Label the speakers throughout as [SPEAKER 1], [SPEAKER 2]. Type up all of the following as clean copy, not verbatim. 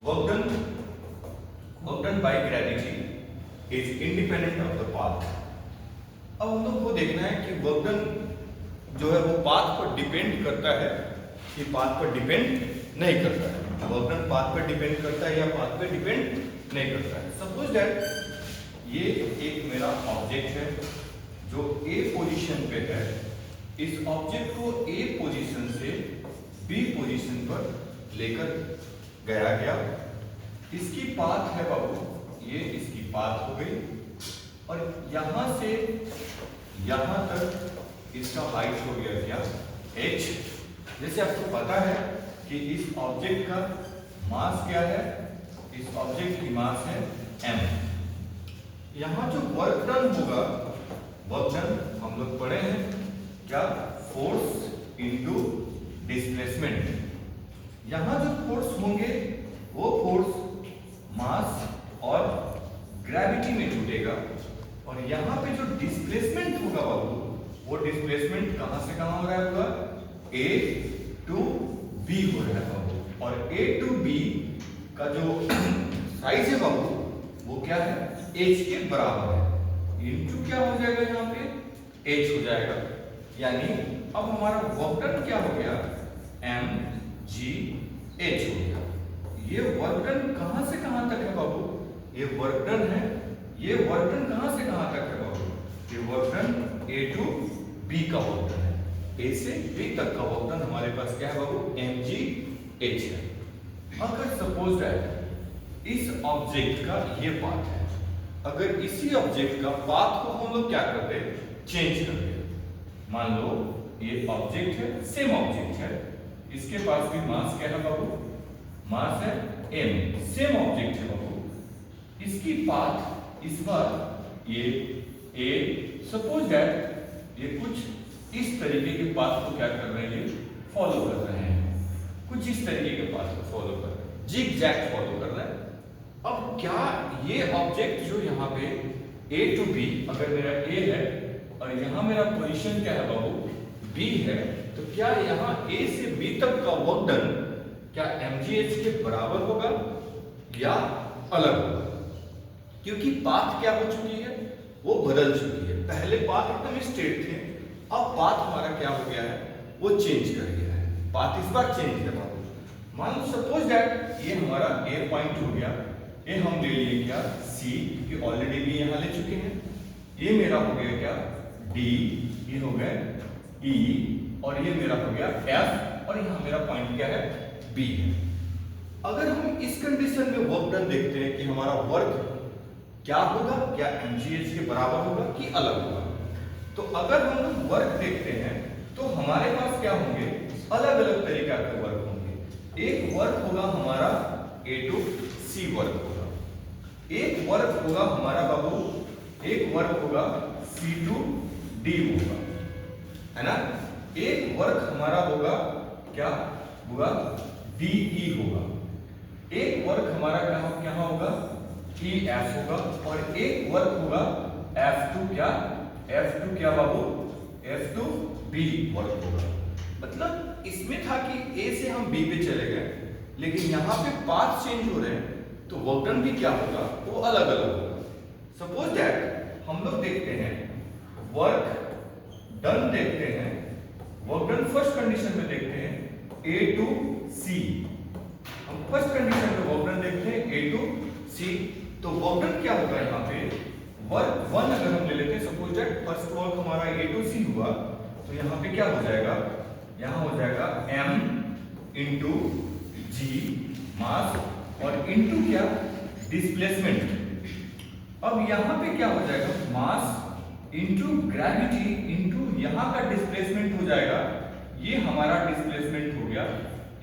[SPEAKER 1] Work done by gravity is independent of the path. अब हम लोग को देखना है कि वर्क डन जो है वो पाथ पर डिपेंड करता है कि पाथ पर डिपेंड नहीं करता है। वर्क डन पाथ पर डिपेंड करता है या पाथ पर डिपेंड नहीं करता है। सपोज दैट ये एक मेरा ऑब्जेक्ट है जो ए पोजीशन पे है। इस ऑब्जेक्ट को ए पोजीशन से बी पोजीशन पर लेकर गया। इसकी पाथ है बाबू, ये इसकी पाथ हो गई और यहां से यहां तक इसका हाइट हो गया क्या h। जैसे आपको पता है कि इस ऑब्जेक्ट का मास क्या है, इस ऑब्जेक्ट की मास है m। यहां जो वर्क डन होगा, वर्क डन हम लोग पढ़े हैं क्या, फोर्स इनटू डिस्प्लेसमेंट। यहां जो फोर्स होंगे वो फोर्स मास और ग्रेविटी में छूटेगा और यहां पे जो डिस्प्लेसमेंट होगा बाबू, वो डिस्प्लेसमेंट कहां से कहां हो रहा है होगा, A टू B हो रहा है बाबू। और A टू B का जो साइज है बाबू वो क्या है, h के बराबर है। इनटू क्या हो जाएगा, यहाँ पे h हो जाएगा। यानी अब हमारा वर्क डन क्या हो गया, mgh हो गया। ये वर्क डन कहां से कहां तक है बाबू, ये वर्क डन है, ये वर्क डन कहां से कहां तक है बाबू, ये work done A to B का वर्क डन है। A से B तक का वर्क डन हमारे पास क्या है बाबू, mgh है। अगर सपोज दैट इस ऑब्जेक्ट का ये पाथ है, अगर इसी ऑब्जेक्ट का पाथ को हम लोग क्या करते हैं, चेंज करते हैं। मान लो ये ऑब्जेक्ट है, सेम ऑब्जेक्ट है, इसके पास भी मास क्या है बाबू, मास है m, सेम ऑब्जेक्ट है बाबू। इसकी पाथ इस बार ये a, सपोज दैट ये कुछ इस तरीके के पाथ को क्या कर रहे हैं, फॉलो कर रहे हैं, कुछ इस तरीके के पाथ को फॉलो कर रहे हैं, जिग-जैग फॉलो कर रहे हैं। अब क्या ये ऑब्जेक्ट जो यहाँ पे A टू B, अगर मेरा A है और यहाँ मेरा पोजीशन क्या है बाबू, B है, तो क्या यहाँ A से B तक का वर्क डन क्या mgh के बराबर होगा या अलग होगा, क्योंकि पाथ क्या हो चुकी है, वो बदल चुकी है। पहले पाथ एकदम स्ट्रेट थे, अब पाथ हमारा क्या हो गया है, वो चेंज कर गया है। पाथ इस बार चेंज है बाबू। मान लो सपोज दैट ये हमारा A पॉइंट हो गया, ये हम ले लिए क्या C, क्योंकि ऑलरेडी भी यहाँ ले चुके हैं। ये मेरा हो गया क्या D, ये हो गया E और ये मेरा हो गया F और यहाँ मेरा पॉइंट क्या है B है। अगर हम इस कंडीशन में वर्क डन देखते हैं कि हमारा वर्क क्या होगा, क्या mgh के बराबर होगा कि अलग होगा, तो अगर हम लोग वर्क देखते हैं तो हमारे पास क्या होंगे, अलग अलग तरीका के वर्क होंगे। एक वर्क होगा हमारा A टू C वर्क होगा, एक वर्क होगा हमारा बाबू, एक वर्क होगा C टू D होगा, है ना। एक वर्क हमारा होगा क्या होगा, DE होगा। एक वर्क हमारा क्या होगा, EF होगा और एक वर्क होगा F2 क्या बाबू, F2 B वर्क होगा। मतलब इसमें था कि A से हम B पे चले गए, लेकिन यहाँ पे पाथ चेंज हो रहे हैं तो वर्क डन भी क्या होगा, वो अलग अलग होगा। सपोज दैट हम लोग देखते हैं वर्क डन, देखते हैं वर्क डन फर्स्ट कंडीशन में देखते हैं A टू C। हम फर्स्ट कंडीशन में वर्क डन देखते हैं A टू C, तो वर्क डन क्या होगा, यहाँ पे वर्क वन अगर हम ले लेते हैं, सपोज दैट फर्स्ट वर्क हमारा A टू C हुआ, तो यहाँ पे क्या हो जाएगा, यहाँ हो जाएगा m इंटू g मास और इंटू क्या डिस्प्लेसमेंट। अब यहाँ पे क्या हो जाएगा, मास इंटू ग्रेविटी इंटू यहाँ का डिस्प्लेसमेंट हो जाएगा। ये हमारा डिस्प्लेसमेंट हो गया,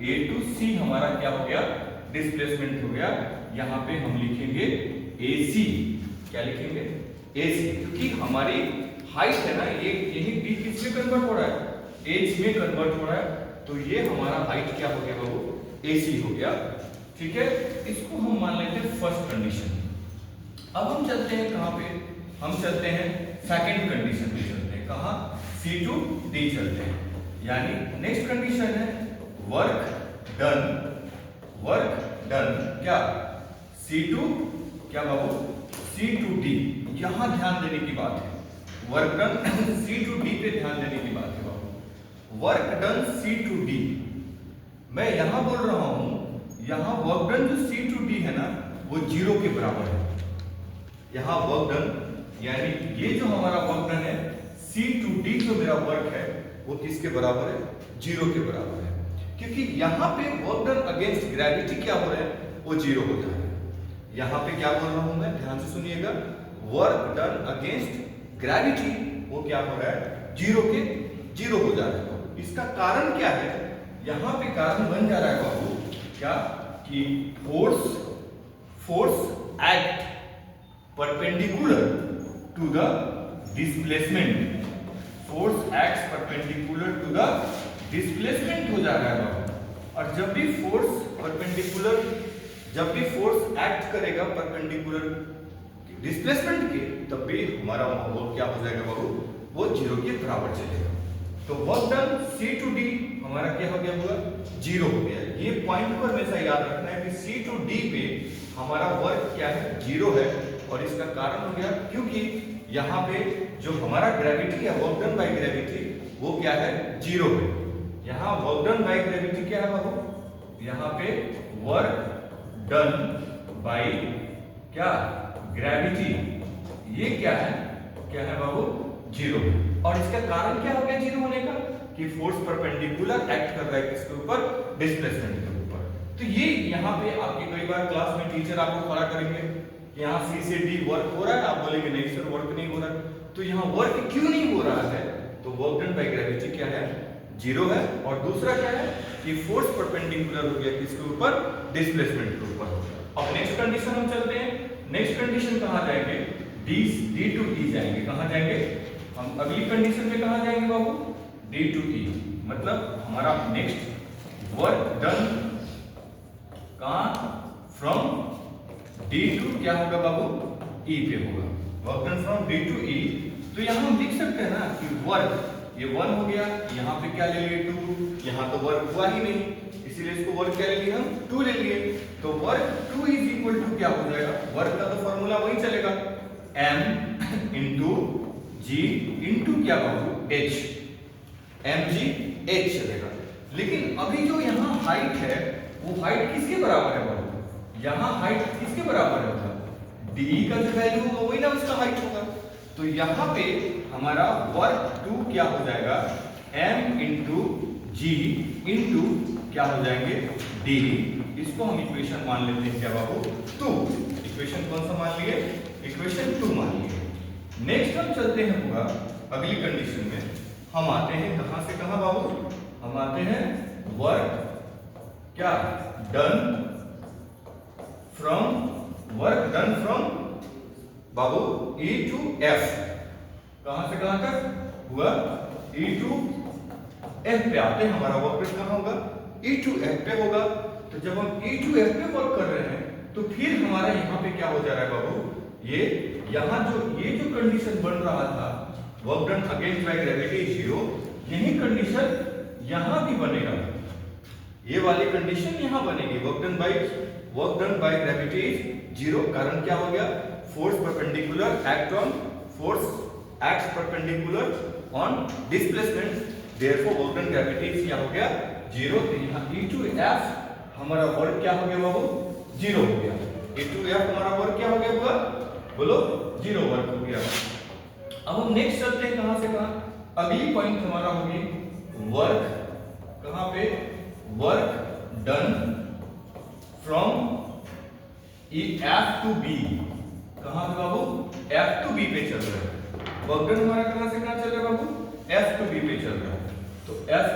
[SPEAKER 1] A टू C हमारा क्या हो गया, डिस्प्लेसमेंट हो गया। यहाँ पे हम लिखेंगे AC, क्या लिखेंगे AC, क्योंकि हमारी हाइट है ना, ये यही D किस में कन्वर्ट हो रहा है, H में कन्वर्ट हो रहा है, तो ये हमारा हाइट क्या हो गया बाबू, AC हो गया। ठीक है, इसको हम मान लेते हैं फर्स्ट कंडीशन। अब हम चलते हैं कहां पे, हम चलते हैं सेकंड कंडीशन में चलते हैं, कहां, C टू D चलते हैं। यानी नेक्स्ट कंडीशन है वर्क डन डन क्या C टू क्या बाबू C टू D, यहां ध्यान देने की बात है, work done C to D पे ध्यान देने की बात है बाबू। Work done C to D, मैं यहां बोल रहा हूं यहां वर्क डन जो C टू D है ना वो 0 के बराबर है। यहां वर्क डन यानी ये जो हमारा वर्क डन है C टू D जो मेरा वर्क है वो किसके बराबर है, 0 के बराबर है, क्योंकि यहां पे वर्क डन अगेंस्ट ग्रेविटी क्या हो रहा है वो 0 हो जा रहा है। यहां पे क्या बोल रहा हूं मैं, ध्यान से सुनिएगा, वर्क डन अगेंस्ट ग्रेविटी वो क्या हो रहा है 0 हो जा रहा है। इसका कारण क्या है, यहां पे कारण बन जा रहा है बाबू क्या कि force act perpendicular to the displacement, force act perpendicular to the displacement हो जा रहा है बाबू। और जब भी फोर्स एक्ट करेगा परपेंडिकुलर डिस्प्लेसमेंट के, तब भी हमारा माहौल क्या हो जाएगा बाबू, वो 0 के बराबर चलेगा। तो work done C to D हमारा क्या हो गया होगा 0 हो गया। ये पॉइंट पर हमेशा याद रखना है कि C टू D पे हमारा वर्क क्या है 0 है, और इसका कारण हो गया क्योंकि यहाँ पे जो हमारा ग्रेविटी है वर्क डन बाय ग्रेविटी वो क्या है 0 है। यहाँ वर्क डन बाय ग्रेविटी क्या है बाबू, यहाँ पे वर्क डन बाय क्या ग्रेविटी ये क्या है बाबू 0। और इसका कारण क्या हो गया 0 होने का कि फोर्स परपेंडिकुलर एक्ट कर रहा है किसके ऊपर, डिस्प्लेसमेंट के ऊपर। तो ये यहाँ पे आपके कई बार क्लास में टीचर आपको खड़ा करेंगे कि यहाँ C से D वर्क हो रहा है, आप बोलेंगे नहीं सर वर्क नहीं हो रहा है। तो यहाँ वर्क क्यों नहीं हो रहा है, तो वर्क डन बाय ग्रेविटी क्या है 0 है, और दूसरा क्या है कि फोर्स परपेंडिकुलर हो गया किसके ऊपर, डिस्प्लेसमेंट के ऊपर। अब नेक्स्ट कंडीशन हम चलते हैं। नेक्स्ट कंडीशन कहां जाएंगे, D टू E जाएंगे। कहां जाएंगे हम, अगली कंडीशन में कहां जाएंगे बाबू, D टू E, मतलब हमारा नेक्स्ट वर्क डन कहां फ्रॉम D टू क्या होगा बाबू E पे होगा, work done from D to E। तो यहां हम लिख सकते हैं ना कि वर्क ये 1 हो गया, यहाँ पे क्या ले लिए 2, यहाँ तो वर्क हुआ ही नहीं इसीलिए इसको वर्क क्या ले लिए हम 2 ले लिए। तो वर्क 2 इज इक्वल टू क्या हो जाएगा, वर्क का तो फॉर्मूला वही चलेगा m इंटू जी इंटू क्या बाबू h, mg h चलेगा। लेकिन अभी जो यहाँ हाइट है वो हाइट किसके बराबर है बाबू, यहाँ हाइट किसके बराबर है, d का जो वैल्यू होगा वही ना उसका हाइट होगा। तो यहाँ पे हमारा वर्क 2 क्या हो जाएगा m इंटू जी इंटू क्या हो जाएंगे d। इसको हम इक्वेशन मान लेते हैं क्या बाबू 2, इक्वेशन कौन सा मान लिए, इक्वेशन 2 मान लिए। नेक्स्ट हम चलते हैं पूरा अगली कंडीशन में, हम आते हैं कहां से कहां बाबू, हम आते हैं वर्क क्या डन फ्रॉम बाबू E टू F, कहां से कहां तक हुआ E टू F पे आते हैं। हमारा वर्क डन कहां होगा E टू F पे होगा। तो जब हम E टू F पे वर्क कर रहे हैं तो फिर हमारा यहाँ पे क्या हो जा रहा है बाबू, ये यहाँ ये जो कंडीशन बन रहा था work done against by gravity 0, यही कंडीशन यहाँ भी बनेगा, ये वाली कंडीशन यहाँ बनेगी, वर्क डन बाय ग्रेविटी 0। कारण क्या हो गया, force perpendicular act on force acts perpendicular on displacement, therefore work done gravity क्या हो गया 0। तो यहाँ E टू F हमारा वर्क क्या हो गया बाबू 0 हो गया, E टू F हमारा वर्क क्या हो गया हुआ बोलो 0 वर्क हो गया। अब हम नेक्स्ट चलते हैं कहां से कहां, अगली पॉइंट हमारा होगी वर्क कहां पे, work done from F to B, कहां पे बाबू F टू B पे चल रहा है, वर्क डन हमारा कहां से कहां चल रहा है बाबू F टू B पे चल रहा है। तो F